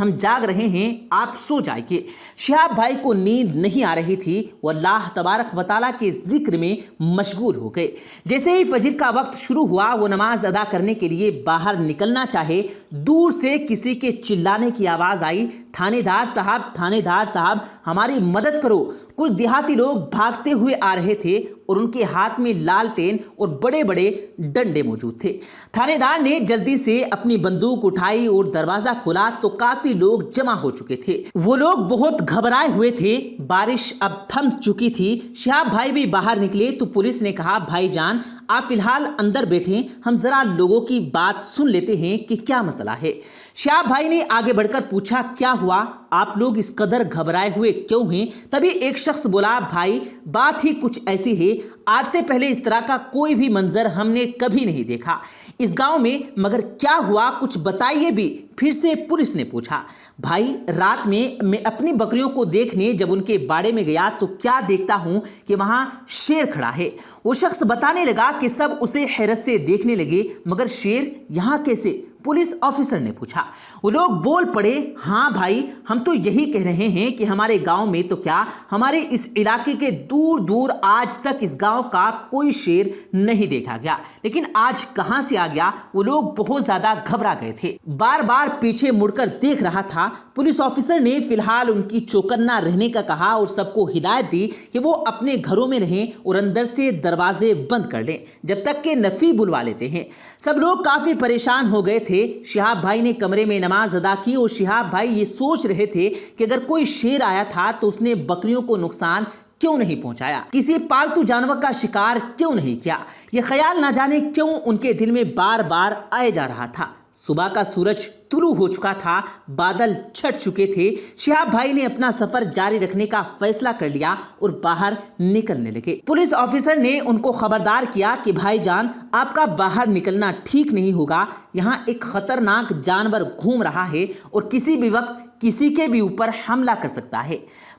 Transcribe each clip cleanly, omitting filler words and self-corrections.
ہم جاگ رہے ہیں، آپ سو جائیے۔ شہاب بھائی کو نیند نہیں آ رہی تھی، وہ اللہ تبارک و تعالیٰ کے ذکر میں مشغول ہو گئے۔ جیسے ہی فجر کا وقت شروع ہوا، وہ نماز ادا کرنے کے لیے باہر نکلنا چاہے، دور سے کسی کے چلانے کی آواز آئی، تھانے دار صاحب ہماری مدد کرو۔ کچھ دیہاتی لوگ بھاگتے ہوئے آ رہے تھے اور ان کے ہاتھ میں لالٹین اور بڑے بڑے ڈنڈے موجود تھے۔ تھانے دار نے جلدی سے اپنی بندوق اٹھائی اور دروازہ کھولا تو کافی لوگ جمع ہو چکے تھے۔ وہ لوگ بہت گھبرائے ہوئے تھے۔ بارش اب تھم چکی تھی۔ شہاب بھائی بھی باہر نکلے تو پولیس نے کہا، بھائی جان آپ فی الحال اندر بیٹھیں، ہم ذرا لوگوں کی بات سن لیتے ہیں کہ کیا مسئلہ ہے۔ شہاب بھائی نے آگے بڑھ کر پوچھا، کیا ہوا؟ آپ لوگ اس قدر گھبرائے ہوئے کیوں ہیں؟ تبھی ایک شخص بولا، بھائی بات ہی کچھ ایسی ہے، آج سے پہلے اس طرح کا کوئی بھی منظر ہم نے کبھی نہیں دیکھا اس گاؤں میں، مگر کیا ہوا کچھ بتائیے بھی۔ پھر سے پولیس نے پوچھا۔ بھائی رات میں اپنی بکریوں کو دیکھنے جب ان کے باڑے میں گیا تو کیا دیکھتا ہوں کہ وہاں شیر کھڑا ہے۔ وہ شخص بتانے لگا کہ سب اسے حیرت سے دیکھنے لگے، مگر شیر یہاں کیسے؟ پولیس آفیسر نے پوچھا۔ وہ لوگ بول پڑے، ہاں بھائی ہم تو یہی کہہ رہے ہیں کہ ہمارے گاؤں میں تو کیا ہمارے اس علاقے کے دور دور آج تک اس گاؤں کا کوئی شیر نہیں دیکھا گیا، لیکن آج کہاں سے آ گیا؟ وہ لوگ بہت زیادہ گھبرا گئے تھے، بار بار پیچھے مڑ کر دیکھ رہا تھا۔ پولیس آفیسر نے فی الحال ان کی چوکنا رہنے کا کہا اور سب کو ہدایت دی کہ وہ اپنے گھروں میں رہیں اور اندر سے دروازے بند کر لیں جب تک کہ نفی بلوا لیتے ہیں۔ سب لوگ کافی پریشان ہو گئے تھے۔ شہاب بھائی نے کمرے میں نماز ادا کی اور شہاب بھائی یہ سوچ رہے تھے کہ اگر کوئی شیر آیا تھا تو اس نے بکریوں کو نقصان کیوں نہیں پہنچایا، کسی پالتو جانور کا شکار کیوں نہیں کیا؟ یہ خیال نہ جانے کیوں ان کے دل میں بار بار آئے جا رہا تھا۔ صبح کا سورج طلوع ہو چکا تھا، بادل چھٹ چکے تھے۔ شہاب بھائی نے اپنا سفر جاری رکھنے کا فیصلہ کر لیا اور باہر نکلنے لگے۔ پولیس آفیسر نے ان کو خبردار کیا کہ بھائی جان آپ کا باہر نکلنا ٹھیک نہیں ہوگا، یہاں ایک خطرناک جانور گھوم رہا ہے اور کسی بھی وقت کسی کے بھی اوپر حملہ کر سکتا ہے۔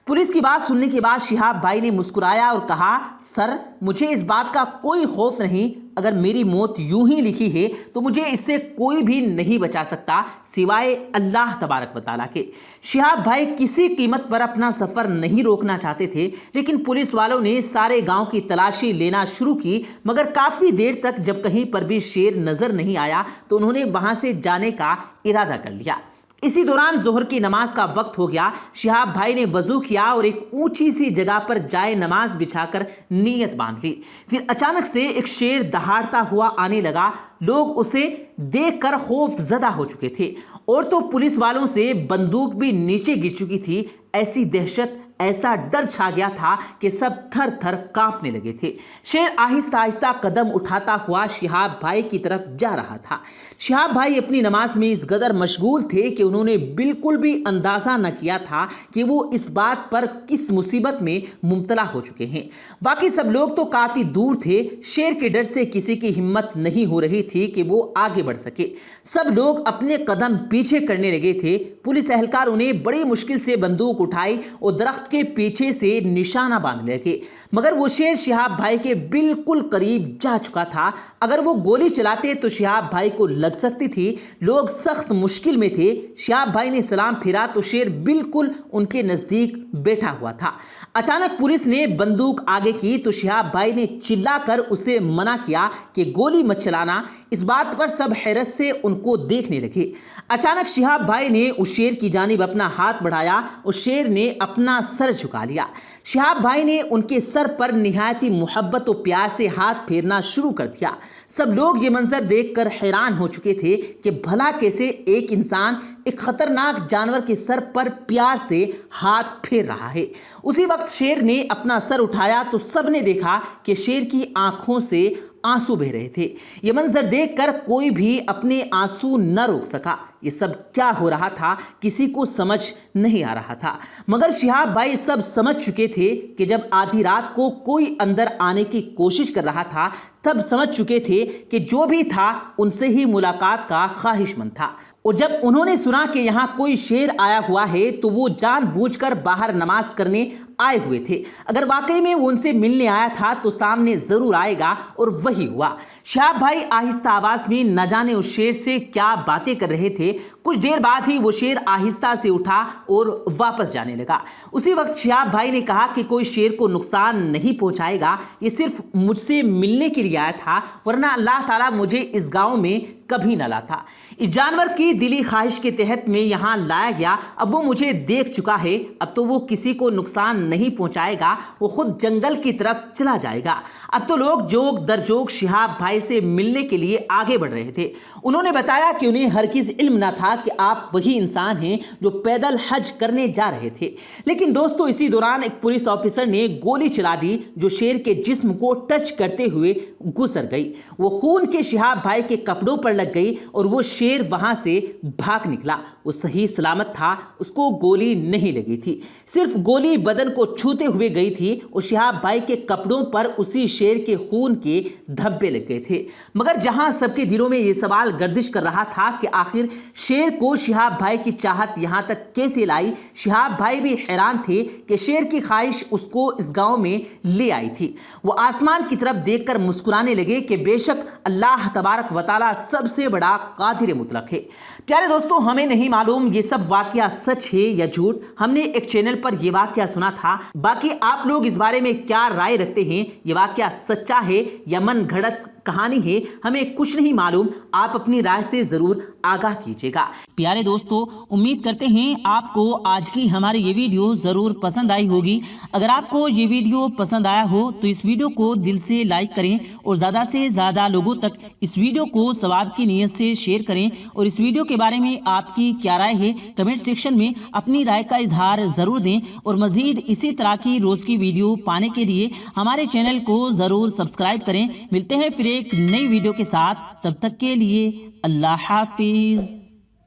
پولیس کی بات سننے کے بعد شہاب بھائی نے مسکرایا اور کہا، سر مجھے اس بات کا کوئی خوف نہیں، اگر میری موت یوں ہی لکھی ہے تو مجھے اس سے کوئی بھی نہیں بچا سکتا سوائے اللہ تبارک و تعالیٰ کے۔ شہاب بھائی کسی قیمت پر اپنا سفر نہیں روکنا چاہتے تھے، لیکن پولیس والوں نے سارے گاؤں کی تلاشی لینا شروع کی، مگر کافی دیر تک جب کہیں پر بھی شیر نظر نہیں آیا تو انہوں نے وہاں سے جانے کا ارادہ کر لیا۔ اسی دوران ظہر کی نماز کا وقت ہو گیا۔ شہاب بھائی نے وضو کیا اور ایک اونچی سی جگہ پر جائے نماز بچھا کر نیت باندھ لی۔ پھر اچانک سے ایک شیر دہاڑتا ہوا آنے لگا۔ لوگ اسے دیکھ کر خوف زدہ ہو چکے تھے اور تو پولیس والوں سے بندوق بھی نیچے گر چکی تھی۔ ایسی دہشت، ایسا ڈر چھا گیا تھا کہ سب تھر تھر کانپنے لگے تھے۔ شیر آہستہ آہستہ قدم اٹھاتا ہوا شہاب بھائی کی طرف جا رہا تھا۔ شہاب بھائی اپنی نماز میں اس قدر مشغول تھے کہ انہوں نے بالکل بھی اندازہ نہ کیا تھا کہ وہ اس بات پر کس مصیبت میں مبتلا ہو چکے ہیں۔ باقی سب لوگ تو کافی دور تھے۔ شیر کے ڈر سے کسی کی ہمت نہیں ہو رہی تھی کہ وہ آگے بڑھ سکے۔ سب لوگ اپنے قدم پیچھے کرنے لگے تھے۔ پولیس اہلکاروں نے بڑی مشکل سے بندوق اٹھائی اور درخت کے پیچھے سے نشانہ باندھنے لگے، مگر وہ شیر شہاب بھائی کے بالکل قریب جا چکا تھا۔ اگر وہ گولی چلاتے تو شہاب بھائی کو لگ سکتی تھی۔ لوگ سخت مشکل میں تھے۔ شہاب بھائی نے سلام پھیرا تو شیر بالکل ان کے نزدیک بیٹھا ہوا تھا۔ اچانک پولیس نے بندوق آگے کی تو شہاب بھائی نے چلا کر اسے منع کیا کہ گولی مت چلانا۔ اس بات پر سب حیرت سے ان کو دیکھنے لگے۔ اچانک شہاب بھائی نے اس شیر کی جانب اپنا ہاتھ بڑھایا اور شیر نے اپنا سر جھکا لیا۔ شہاب بھائی نے ان کے سر پر نہایتی محبت و پیار سے ہاتھ پھیرنا شروع کر دیا۔ سب لوگ یہ منظر دیکھ کر حیران ہو چکے تھے کہ بھلا کیسے ایک انسان ایک خطرناک جانور کے سر پر پیار سے ہاتھ پھیر رہا ہے۔ اسی وقت شیر نے اپنا سر اٹھایا تو سب نے دیکھا کہ شیر کی آنکھوں سے آنسو بہ رہے تھے۔ یہ منظر دیکھ کر کوئی بھی اپنے آنسو نہ روک سکا۔ یہ سب کیا ہو رہا تھا کسی کو سمجھ نہیں آ رہا تھا، مگر شہاب بھائی سب سمجھ چکے تھے کہ جب آدھی رات کو کوئی اندر آنے کی کوشش کر رہا تھا تب سمجھ چکے تھے کہ جو بھی تھا ان سے ہی ملاقات کا خواہش مند تھا۔ اور جب انہوں نے سنا کہ یہاں کوئی شیر آیا ہوا ہے تو وہ جان بوجھ کر باہر نماز کرنے آئے ہوئے تھے۔ اگر واقعی میں وہ ان سے ملنے آیا تھا تو سامنے ضرور آئے گا، اور وہی ہوا۔ شہاب بھائی آہستہ آواز میں نہ جانے اس شیر سے کیا باتیں کر رہے تھے۔ کچھ دیر بعد ہی وہ شیر آہستہ سے اٹھا اور واپس جانے لگا۔ اسی وقت شہاب بھائی نے کہا کہ کوئی شیر کو نقصان نہیں پہنچائے گا، یہ صرف مجھ سے ملنے کے لیے آیا تھا، ورنہ اللہ تعالیٰ مجھے اس گاؤں میں کبھی نہ لاتا۔ اس جانور کی دلی خواہش کے تحت میں یہاں لایا گیا، اب وہ مجھے دیکھ چکا ہے، اب تو وہ کسی کو نقصان نہیں پہنچائے گا، وہ خود جنگل کی طرف چلا جائے گا۔ اب تو لوگ جوگ در جوگ شہاب بھائی سے ملنے کے لیے آگے بڑھ رہے تھے۔ انہوں نے بتایا کہ انہیں ہرگز علم نہ تھا کہ آپ وہی انسان ہیں جو پیدل حج کرنے جا رہے تھے۔ لیکن دوستو، اسی دوران ایک پولیس آفیسر نے گولی چلا دی جو شیر کے جسم کو ٹچ کرتے ہوئے گزر گئی۔ وہ خون کے شہاب بھائی کے کپڑوں پر لگ گئی اور وہ شیر وہاں سے بھاگ نکلا۔ وہ صحیح سلامت تھا، اس کو گولی نہیں لگی تھی، صرف گولی بدن کو چھوتے ہوئے گئی تھی اور شہاب بھائی کے کپڑوں پر اسی شیر کے خون کے دھبے لگ گئے تھے۔ مگر جہاں سب کے دلوں میں یہ سوال گردش کر رہا تھا کہ آخر شیر کو شہاب بھائی کی چاہت یہاں تک کیسے لائی، شہاب بھائی بھی حیران تھے کہ شیر کی خواہش اس کو اس گاؤں میں لے آئی تھی۔ وہ آسمان کی طرف دیکھ کر مسکرانے لگے کہ بے شک اللہ تبارک و تعالیٰ سب سے بڑا قادر مطلق ہے۔ پیارے دوستو، ہمیں نہیں معلوم یہ سب واقعہ سچ ہے یا جھوٹ، ہم نے ایک چینل پر یہ واقعہ سنا تھا، باقی آپ لوگ اس بارے میں کیا رائے رکھتے ہیں؟ یہ واقعہ سچا ہے یا من گھڑت کہانی ہے؟ ہمیں کچھ نہیں معلوم، آپ اپنی رائے سے ضرور آگاہ کیجیے گا۔ پیارے دوستو، امید کرتے ہیں آپ کو آج کی ہماری یہ ویڈیو ضرور پسند آئی ہوگی۔ اگر آپ کو یہ ویڈیو پسند آیا ہو تو اس ویڈیو کو دل سے لائک کریں اور زیادہ سے زیادہ لوگوں تک اس ویڈیو کو ثواب کی نیت سے شیئر کریں، اور اس ویڈیو کے بارے میں آپ کی کیا رائے ہے کمنٹ سیکشن میں اپنی رائے کا اظہار ضرور دیں، اور مزید اسی طرح کی روز کی ویڈیو پانے کے لیے ہمارے چینل کو ضرور سبسکرائب کریں۔ ملتے ہیں پھر ایک نئی ویڈیو کے ساتھ، تب تک کے لیے اللہ حافظ۔